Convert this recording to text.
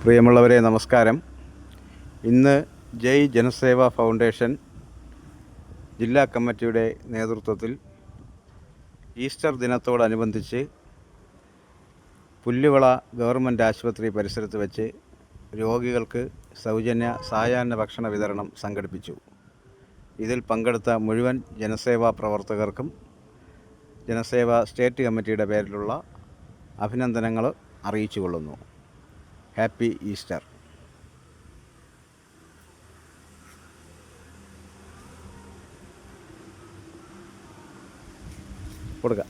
പ്രിയമുള്ളവരെ നമസ്കാരം. ഇന്ന് ജയ് ജനസേവ ഫൗണ്ടേഷൻ ജില്ലാ കമ്മിറ്റിയുടെ നേതൃത്വത്തിൽ ഈസ്റ്റർ ദിനത്തോടനുബന്ധിച്ച് പുല്ലുവിള ഗവൺമെൻറ് ആശുപത്രി പരിസരത്ത് വെച്ച് രോഗികൾക്ക് സൗജന്യ സായാഹ്ന ഭക്ഷണ വിതരണം സംഘടിപ്പിച്ചു. ഇതിൽ പങ്കെടുത്ത മുഴുവൻ ജനസേവാ പ്രവർത്തകർക്കും ജനസേവ സ്റ്റേറ്റ് കമ്മിറ്റിയുടെ പേരിലുള്ള അഭിനന്ദനങ്ങൾ അറിയിച്ചു കൊള്ളുന്നു. Happy Easter. കൊടുക്കാം.